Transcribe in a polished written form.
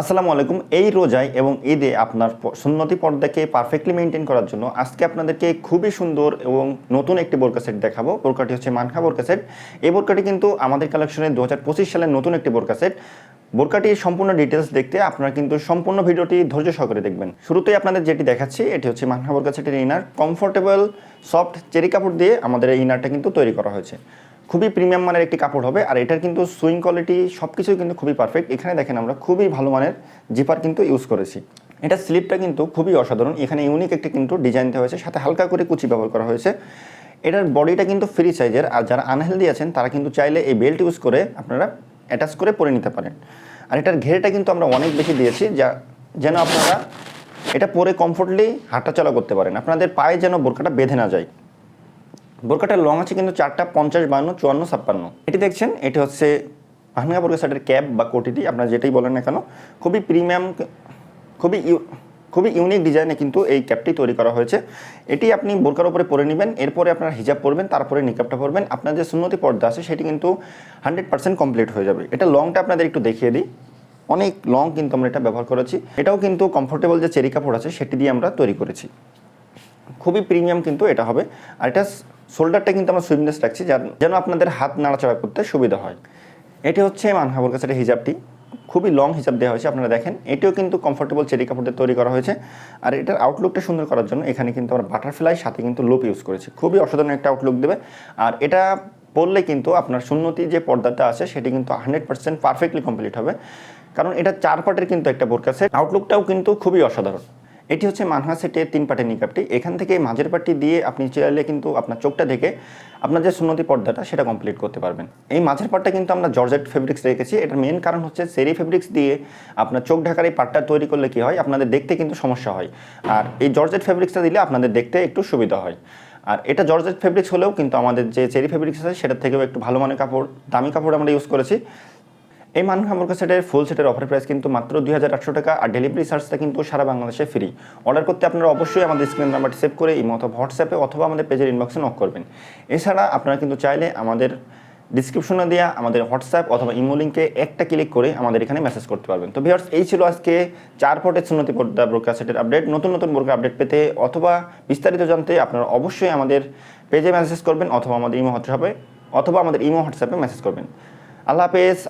আসসালামু আলাইকুম। এই রোজায় এবং ঈদে আপনার সুন্নতি পর্দাকে পারফেক্টলি মেনটেন করার জন্য আজকে আপনাদেরকে খুবই সুন্দর এবং নতুন একটি বোরকা সেট দেখাবো। বোরকাটি হচ্ছে মানহা বোরকা সেট। এই বোরকাটি কিন্তু আমাদের কালেকশনে 2025 সালের নতুন একটি বোরকা সেট। বোরকাটির সম্পূর্ণ ডিটেলস দেখতে আপনারা কিন্তু সম্পূর্ণ ভিডিওটি ধৈর্য সহকারে দেখবেন। শুরুতেই আপনাদের যেটি দেখাচ্ছি এটি হচ্ছে মানহা বোরকা সেটের ইনার। কমফোর্টেবল সফট চেরি কাপড় দিয়ে আমাদের এই ইনারটা কিন্তু তৈরি করা হয়েছে। খুবই প্রিমিয়াম মানের একটি কাপড় হবে, আর এটার কিন্তু সুইং কোয়ালিটি সব কিছুই কিন্তু খুবই পারফেক্ট। এখানে দেখেন আমরা খুবই ভালো মানের জিপার কিন্তু ইউজ করেছি। এটা স্লিপটা কিন্তু খুবই অসাধারণ। এখানে ইউনিক একটি কিন্তু ডিজাইন দেওয়া হয়েছে, সাথে হালকা করে কুচি ব্যবহার করা হয়েছে। এটার বডিটা কিন্তু ফ্রি সাইজের, আর যারা আনহেলদি আছেন তারা কিন্তু চাইলে এই বেল্ট ইউজ করে আপনারা অ্যাটাচ করে পরে নিতে পারেন। আর এটার ঘেরটা কিন্তু আমরা অনেক বেশি দিয়েছি, যেন আপনারা এটা পরে কমফোর্টলি হাঁটাচলা করতে পারেন, আপনাদের পায়ে যেন বোরকাটা বেঁধে না যায়। বোরকাটার লং আছে কিন্তু 4টা 50, 52, 54, 56। এটি দেখছেন, এটি হচ্ছে মানহা বোরকা সেটের ক্যাপ বা কোটিটি, আপনারা যেটাই বলেন না কেন। খুবই প্রিমিয়াম, খুবই ইউনিক ডিজাইনে কিন্তু এই ক্যাপটি তৈরি করা হয়েছে। এটি আপনি বোরকার উপরে পরে নেবেন, এরপরে আপনারা হিজাব পরবেন, তারপরে নিকাবটা পরবেন। আপনার যে সুন্নতি পর্দা আছে সেটি কিন্তু 100% কমপ্লিট হয়ে যাবে। এটা লংটা আপনাদের একটু দেখিয়ে দিই। অনেক লং কিন্তু আমরা এটা ব্যবহার করেছি। এটাও কিন্তু কমফোর্টেবল যে চেরি কাপড় আছে সেটি দিয়ে আমরা তৈরি করেছি। খুবই প্রিমিয়াম কিন্তু এটা হবে। আর এটা শোল্ডারটা কিন্তু আমরা সুইমলেস রাখছি, যেন আপনাদের হাত নাড়াচাড়া করতে সুবিধা হয়। এটি হচ্ছে মানহা বোরকা সেটের হিজাবটি। খুবই লং হিজাব দেওয়া হয়েছে, আপনারা দেখেন। এটিও কিন্তু কমফোর্টেবল চেরি কাপড় দিয়ে তৈরি করা হয়েছে। আর এটার আউটলুকটা সুন্দর করার জন্য এখানে কিন্তু আমরা বাটারফ্লাই সাথে কিন্তু লুপ ইউজ করেছি। খুবই অসাধারণ একটা আউটলুক দেবে। আর এটা পরলে কিন্তু আপনার সুন্নতি যে পর্দাটা আছে সেটি কিন্তু 100% পারফেক্টলি কমপ্লিট হবে, কারণ এটা 4 পার্টের কিন্তু একটা বোরকা সেট। আউটলুকটাও কিন্তু খুবই অসাধারণ। এটি হচ্ছে মানহা সেটের 3 পার্টের নিকাবটি। এখান থেকে মাঝের পার্টটি দিয়ে আপনি চাইলে কিন্তু আপনার চোখটা দেখে আপনার যে সুন্নতি পর্দাটা সেটা কমপ্লিট করতে পারবেন। এই মাঝের পার্টটা কিন্তু আমরা জর্জেট ফেব্রিক্স রেখেছি। এটার মেন কারণ হচ্ছে চেরি ফেব্রিক্স দিয়ে আপনার চোখ ঢাকার এই পার্টটা তৈরি করলে কি হয়, আপনাদের দেখতে কিন্তু সমস্যা হয়। আর এই জর্জেট ফেব্রিক্সটা দিলে আপনাদের দেখতে একটু সুবিধা হয়। আর এটা জর্জেট ফেব্রিক্স হলেও কিন্তু আমাদের যে চেরি ফেব্রিক্স আছে সেটার থেকেও একটু ভালো মানের কাপড়, দামি কাপড় আমরা ইউজ করেছি। এই মানহা বোরকা সেটের ফুল সেটের অফার প্রাইস কিন্তু মাত্র 2800 টাকা। আর ডেলিভারি চার্জটা কিন্তু সারা বাংলাদেশে ফ্রি। অর্ডার করতে আপনারা অবশ্যই আমাদের স্ক্রিন নাম্বারটি সেভ করে ইমো অথবা হোয়াটসঅ্যাপে অথবা আমাদের পেজের ইনবক্সে নক করবেন। এছাড়া আপনারা কিন্তু চাইলে আমাদের ডিসক্রিপশনে দেওয়া আমাদের হোয়াটসঅ্যাপ অথবা ইমো লিঙ্কে একটা ক্লিক করে আমাদের এখানে মেসেজ করতে পারবেন। তো ভিউয়ার্স, এই ছিল আজকে 4 পার্টের সুন্নতি পর্দা বোরকা সেটের আপডেট। নতুন নতুন বোরকা আপডেট পেতে অথবা বিস্তারিত জানতে আপনারা অবশ্যই আমাদের পেজে মেসেজ করবেন অথবা আমাদের ইমো হোয়াটসঅ্যাপে মেসেজ করবেন। আল্লাহ হাফেজ।